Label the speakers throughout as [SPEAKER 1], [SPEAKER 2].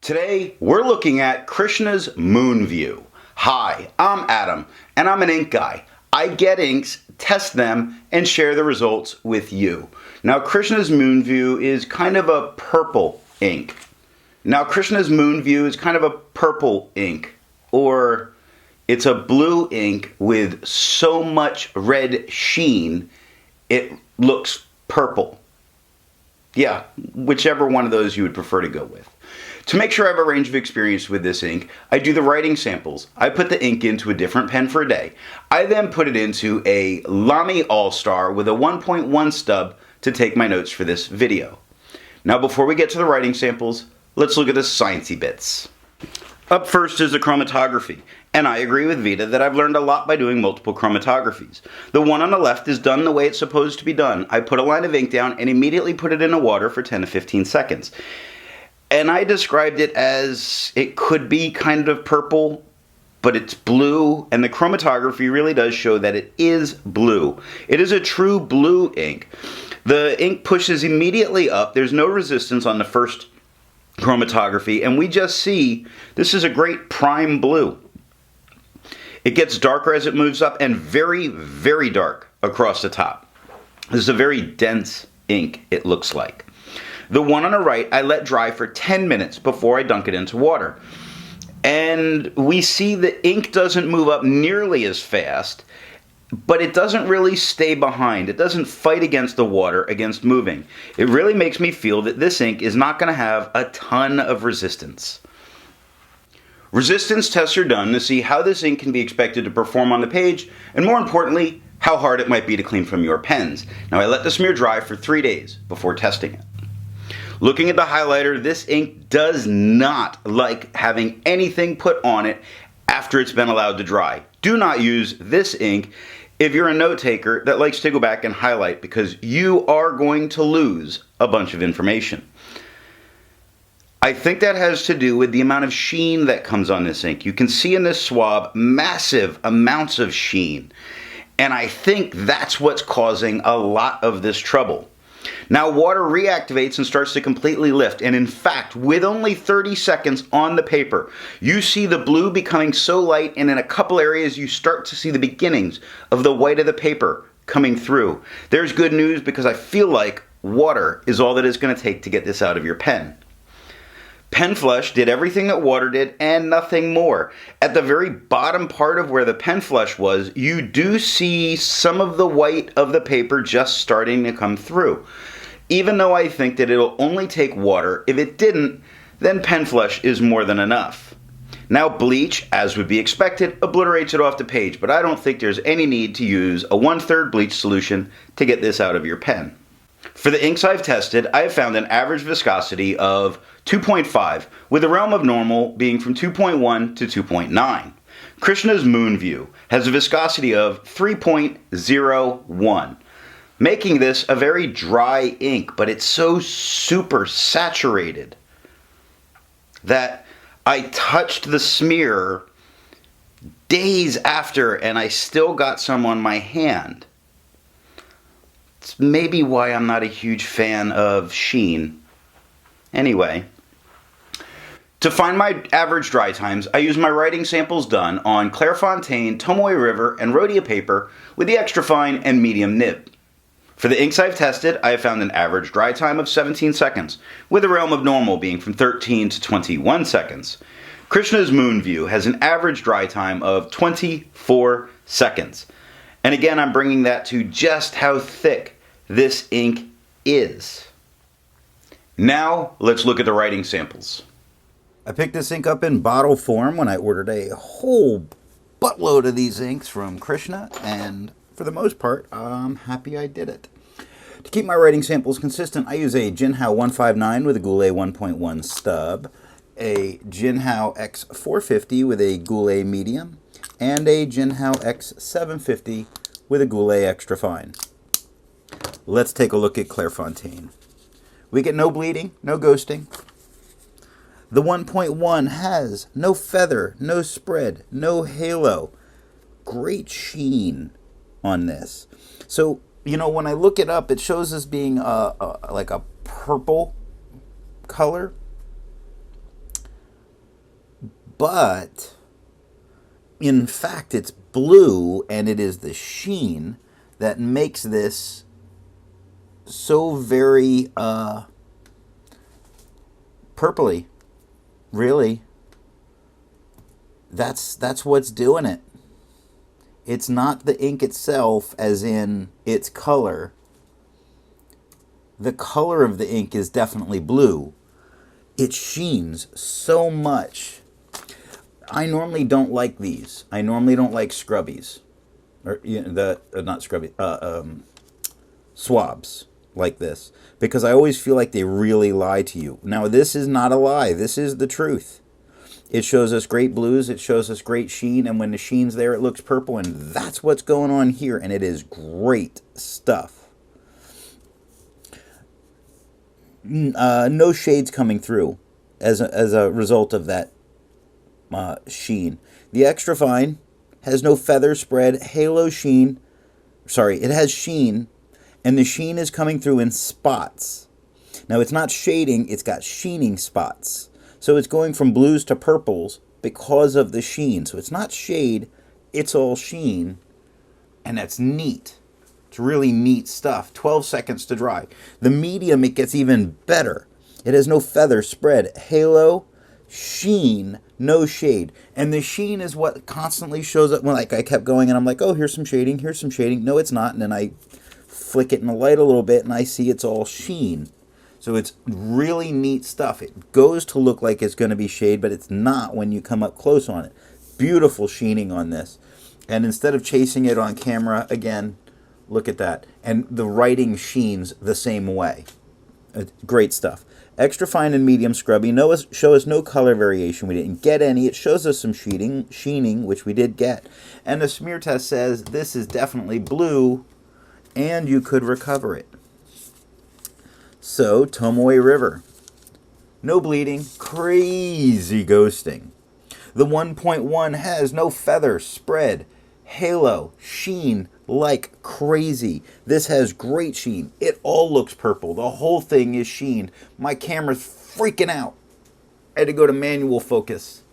[SPEAKER 1] Today, we're looking at Krishna's Moonview. Hi, I'm Adam, and I'm an ink guy. I get inks, test them, and share the results with you. Now, Krishna's Moonview is kind of a purple ink. Or it's a blue ink with so much red sheen, it looks purple. Yeah, whichever one of those you would prefer to go with. To make sure I have a range of experience with this ink, I do the writing samples. I put the ink into a different pen for a day. I then put it into a Lamy All-Star with a 1.1 stub to take my notes for this video. Now before we get to the writing samples, let's look at the sciencey bits. Up first is the chromatography, and I agree with Vita that I've learned a lot by doing multiple chromatographies. The one on the left is done the way it's supposed to be done. I put a line of ink down and immediately put it in the water for 10 to 15 seconds. And I described it as it could be kind of purple, but it's blue, and the chromatography really does show that it is blue. It is a true blue ink. The ink pushes immediately up. There's no resistance on the first chromatography, and we just see this is a great prime blue. It gets darker as it moves up and very, very dark across the top. This is a very dense ink, it looks like. The one on the right, I let dry for 10 minutes before I dunk it into water. And we see the ink doesn't move up nearly as fast, but it doesn't really stay behind. It doesn't fight against the water, against moving. It really makes me feel that this ink is not going to have a ton of resistance. Resistance tests are done to see how this ink can be expected to perform on the page, and more importantly, how hard it might be to clean from your pens. Now I let the smear dry for 3 days before testing it. Looking at the highlighter, this ink does not like having anything put on it after it's been allowed to dry. Do not use this ink if you're a note taker that likes to go back and highlight, because you are going to lose a bunch of information. I think that has to do with the amount of sheen that comes on this ink. You can see in this swab massive amounts of sheen, and I think that's what's causing a lot of this trouble. Now water reactivates and starts to completely lift, and in fact with only 30 seconds on the paper you see the blue becoming so light, and in a couple areas you start to see the beginnings of the white of the paper coming through. There's good news, because I feel like water is all that it's going to take to get this out of your pen. Pen flush did everything that water did and nothing more. At the very bottom part of where the pen flush was, you do see some of the white of the paper just starting to come through. Even though I think that it'll only take water, if it didn't, then pen flush is more than enough. Now bleach, as would be expected, obliterates it off the page, but I don't think there's any need to use a 1/3 bleach solution to get this out of your pen. For the inks I've tested, I have found an average viscosity of 2.5, with the realm of normal being from 2.1 to 2.9. Krishna's Moonview has a viscosity of 3.01, making this a very dry ink, but it's so super saturated that I touched the smear days after and I still got some on my hand. It's maybe why I'm not a huge fan of sheen. Anyway, to find my average dry times, I use my writing samples done on Clairefontaine, Tomoe River, and Rhodia paper with the extra fine and medium nib. For the inks I've tested, I have found an average dry time of 17 seconds, with the realm of normal being from 13 to 21 seconds. Krishna's Moonview has an average dry time of 24 seconds. And again, I'm bringing that to just how thick this ink is. Now, let's look at the writing samples. I picked this ink up in bottle form when I ordered a whole buttload of these inks from Krishna, and for the most part, I'm happy I did it. To keep my writing samples consistent, I use a Jinhao 159 with a Goulet 1.1 stub, a Jinhao X450 with a Goulet medium, and a Jinhao X750 with a Goulet extra fine. Let's take a look at Clairefontaine. We get no bleeding, no ghosting. The 1.1 has no feather, no spread, no halo. Great sheen on this. So, you know, when I look it up, it shows as being like a purple color.
[SPEAKER 2] but in fact it's blue, and it is the sheen that makes this so very purpley. Really, that's what's doing it. It's not the ink itself, as in its color. The color of the ink is definitely blue. It sheens so much. I normally don't like these. I normally don't like scrubbies, or not scrubby, swabs like this, because I always feel like they really lie to you. Now, this is not a lie. This is the truth. It shows us great blues. It shows us great sheen, and when the sheen's there, it looks purple, and that's what's going on here, and it is great stuff. No shades coming through as a result of that sheen. The extra fine has no feather spread, halo sheen. Sorry, it has sheen, and the sheen is coming through in spots. Now, it's not shading, it's got sheening spots. So it's going from blues to purples because of the sheen. So it's not shade, it's all sheen, and that's neat. It's really neat stuff. 12 seconds to dry. The medium, it gets even better. It has no feather spread, halo, sheen, no shade. And the sheen is what constantly shows up. When, like, I kept going and I'm like, oh, here's some shading, here's some shading. No, it's not. And then I flick it in the light a little bit and I see it's all sheen. So it's really neat stuff. It goes to look like it's going to be shade, but it's not when you come up close on it. Beautiful sheening on this. And instead of chasing it on camera, again, look at that. And the writing sheens the same way. Great stuff. Extra fine and medium scrubby. Show us no color variation. We didn't get any. It shows us some sheening, which we did get. And the smear test says this is definitely blue, and you could recover it. So, Tomoe River. No bleeding, crazy ghosting. The 1.1 has no feather spread, halo, sheen like crazy. This has great sheen. It all looks purple. The whole thing is sheen. My camera's freaking out. I had to go to manual focus.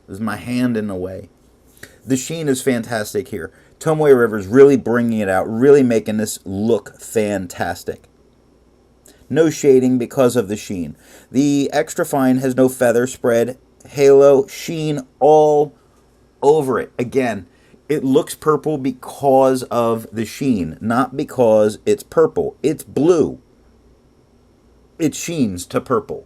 [SPEAKER 2] There's my hand in the way. The sheen is fantastic here. Tomoe River's really bringing it out, really making this look fantastic. No shading because of the sheen. The extra fine has no feather spread, halo, sheen all over it. Again, it looks purple because of the sheen, not because it's purple. It's blue. It sheens to purple.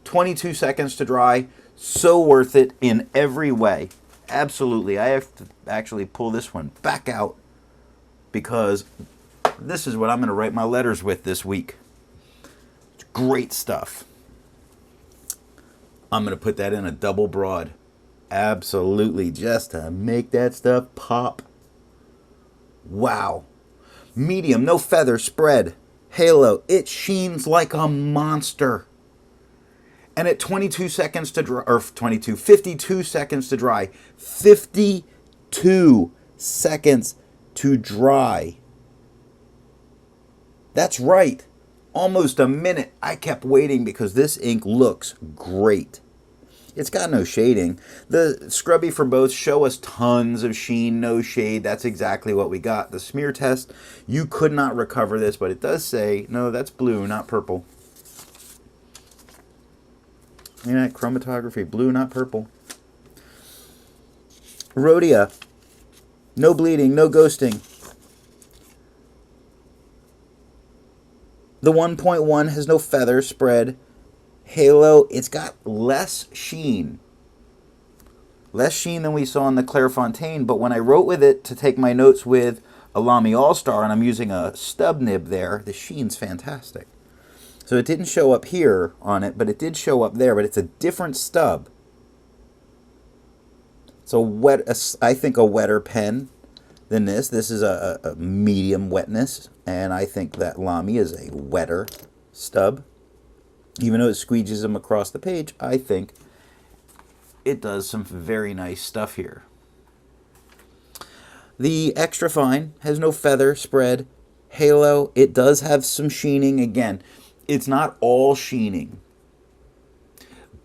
[SPEAKER 2] 22 seconds to dry. So worth it in every way. Absolutely. I have to actually pull this one back out because this is what I'm going to write my letters with this week. Great stuff. I'm going to put that in a double broad. Absolutely. Just to make that stuff pop. Wow. Medium, no feather spread. Halo, it sheens like a monster. And at 22 seconds to dry, or 52 seconds to dry. 52 seconds to dry. That's right. Almost a minute. I kept waiting because this ink looks great. It's got no shading. The scrubby for both show us tons of sheen, no shade. That's exactly what we got. The smear test, you could not recover this, but it does say, no, that's blue, not purple. You know, chromatography, blue, not purple. Rhodia, no bleeding, no ghosting. The 1.1 has no feather spread. Halo, it's got less sheen. Less sheen than we saw in the Clairefontaine, but when I wrote with it to take my notes with a Lamy All-Star, and I'm using a stub nib there, the sheen's fantastic. So it didn't show up here on it, but it did show up there, but it's a different stub. It's I think a wetter pen than this. This is a medium wetness, and I think that Lamy is a wetter stub. Even though it squeegees them across the page, I think it does some very nice stuff here. The extra fine has no feather spread. Halo, it does have some sheening. Again, it's not all sheening,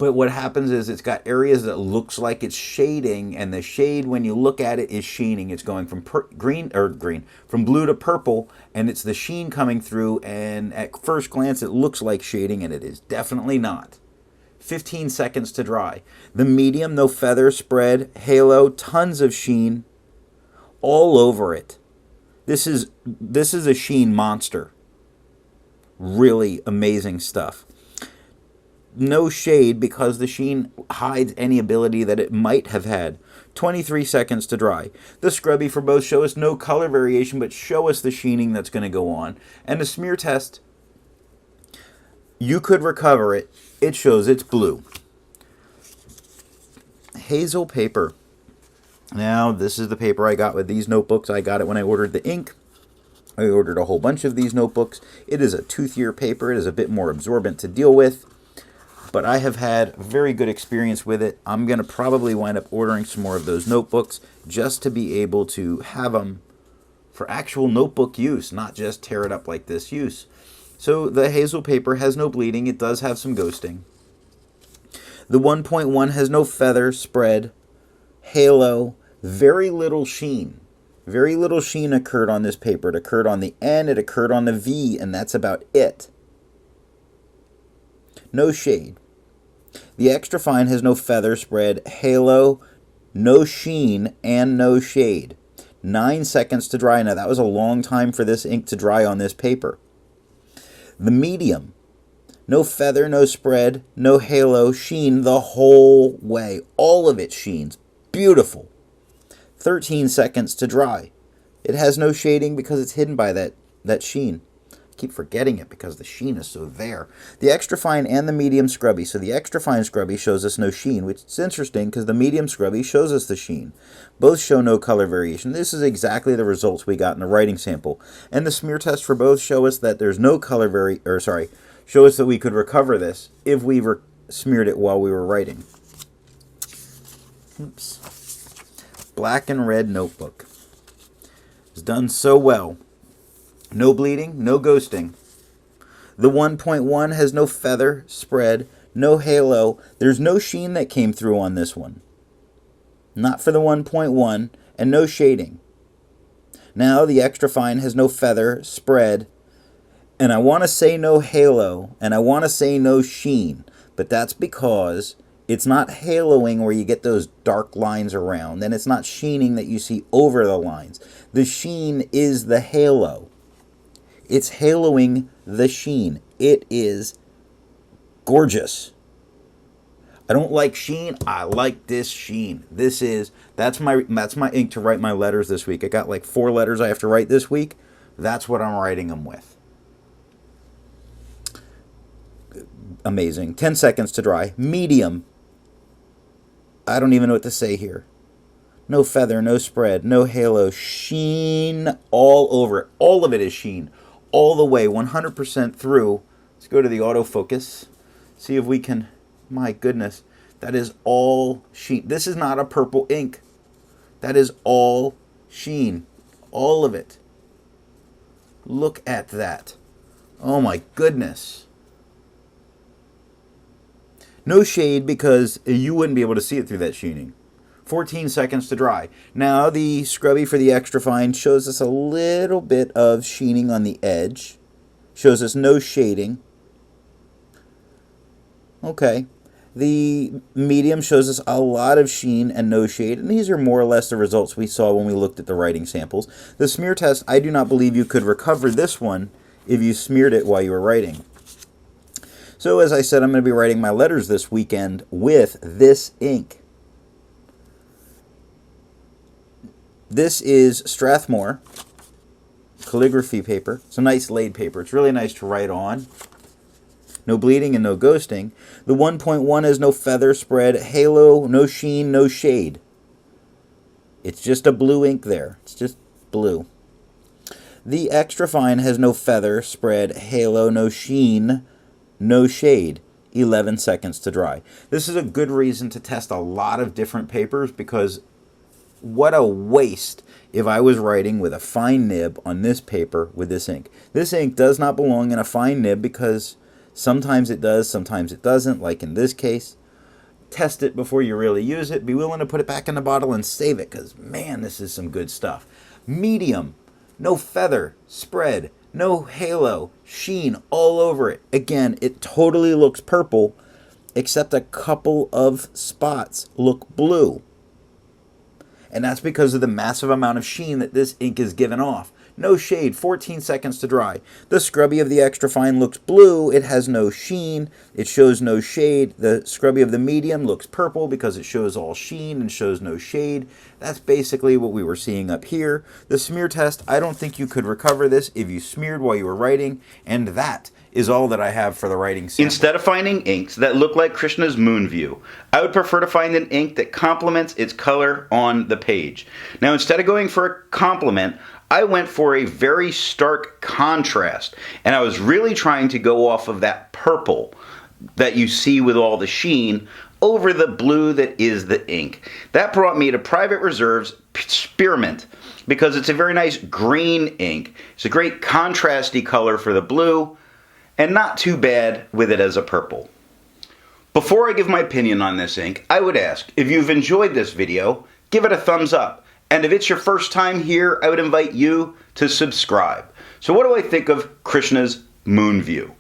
[SPEAKER 2] But what happens is it's got areas that looks like it's shading, and the shade, when you look at it, is sheening. It's going from from blue to purple, and it's the sheen coming through, and at first glance it looks like shading, and it is definitely not. 15 seconds to dry. The medium, no feather, spread, halo, tons of sheen all over it. This is a sheen monster. Really amazing stuff. No shade because the sheen hides any ability that it might have had. 23 seconds to dry. The scrubby for both show us no color variation, but show us the sheening that's going to go on. And the smear test, you could recover it. It shows it's blue. Hazel paper. Now, this is the paper I got with these notebooks. I got it when I ordered the ink. I ordered a whole bunch of these notebooks. It is a toothier paper. It is a bit more absorbent to deal with. But I have had very good experience with it. I'm going to probably wind up ordering some more of those notebooks just to be able to have them for actual notebook use, not just tear it up like this use. So the hazel paper has no bleeding. It does have some ghosting. The 1.1 has no feather, spread, halo, very little sheen. Very little sheen occurred on this paper. It occurred on the N, it occurred on the V, and that's about it. No shade. The extra fine has no feather, spread, halo, no sheen, and no shade. 9 seconds to dry. Now that was a long time for this ink to dry on this paper. The medium, no feather, no spread, no halo, sheen the whole way. All of it sheens. Beautiful. 13 seconds to dry. It has no shading because it's hidden by that sheen. I keep forgetting it because the sheen is so there. The extra fine and the medium scrubby. So the extra fine scrubby shows us no sheen, which is interesting because the medium scrubby shows us the sheen. Both show no color variation. This is exactly the results we got in the writing sample. And the smear test for both show us that there's no color show us that we could recover this if we smeared it while we were writing. Oops. Black and red notebook. It's done so well. No bleeding, no ghosting. The 1.1 has no feather, spread, no halo. There's no sheen that came through on this one. Not for the 1.1, and no shading. Now the extra fine has no feather, spread, and I want to say no halo, and I want to say no sheen, but that's because it's not haloing where you get those dark lines around, and it's not sheening that you see over the lines. The sheen is the halo. It's haloing the sheen. It is gorgeous. I don't like sheen. I like this sheen. That's my ink to write my letters this week. I got like 4 letters I have to write this week. That's what I'm writing them with. Amazing. 10 seconds to dry. Medium. I don't even know what to say here. No feather, no spread, no halo. Sheen all over it. All of it is sheen. All the way, 100% through. Let's go to the autofocus. See if we can... My goodness. That is all sheen. This is not a purple ink. That is all sheen. All of it. Look at that. Oh my goodness. No shade because you wouldn't be able to see it through that sheening. 14 seconds to dry. Now the scrubby for the extra fine shows us a little bit of sheening on the edge. Shows us no shading. Okay. The medium shows us a lot of sheen and no shade. And these are more or less the results we saw when we looked at the writing samples. The smear test, I do not believe you could recover this one if you smeared it while you were writing. So as I said, I'm going to be writing my letters this weekend with this ink. This is Strathmore calligraphy paper. It's a nice laid paper. It's really nice to write on. No bleeding and no ghosting. The 1.1 has no feather, spread, halo, no sheen, no shade. It's just a blue ink there. It's just blue. The extra fine has no feather, spread, halo, no sheen, no shade. 11 seconds to dry. This is a good reason to test a lot of different papers because what a waste if I was writing with a fine nib on this paper with this ink. This ink does not belong in a fine nib because sometimes it does, sometimes it doesn't, like in this case. test it before you really use it. Be willing to put it back in the bottle and save it, because man, this is some good stuff. Medium, no feather, spread, no halo, sheen all over it. Again, it totally looks purple, except a couple of spots look blue. And that's because of the massive amount of sheen that this ink is giving off. No shade, 14 seconds to dry. The scrubby of the extra fine looks blue. It has no sheen. It shows no shade. The scrubby of the medium looks purple because it shows all sheen and shows no shade. That's basically what we were seeing up here. The smear test, I don't think you could recover this if you smeared while you were writing, and that is all that I have for the writing sample.
[SPEAKER 1] Instead of finding inks that look like Krishna's Moonview, I would prefer to find an ink that complements its color on the page. Now, instead of going for a complement, I went for a very stark contrast, and I was really trying to go off of that purple that you see with all the sheen over the blue that is the ink. That brought me to Private Reserve's Spearmint, because it's a very nice green ink. It's a great contrasty color for the blue, and not too bad with it as a purple. Before I give my opinion on this ink, I would ask, if you've enjoyed this video, give it a thumbs up. And if it's your first time here, I would invite you to subscribe. So what do I think of Krishna's Moonview?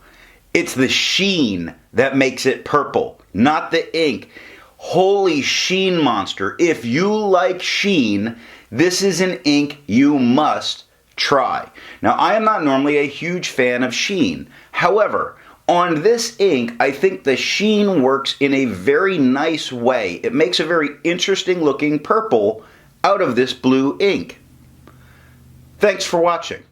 [SPEAKER 1] It's the sheen that makes it purple, not the ink. Holy sheen monster. If you like sheen, this is an ink you must try. Now, I am not normally a huge fan of sheen. However, on this ink, I think the sheen works in a very nice way. It makes a very interesting looking purple out of this blue ink. Thanks for watching.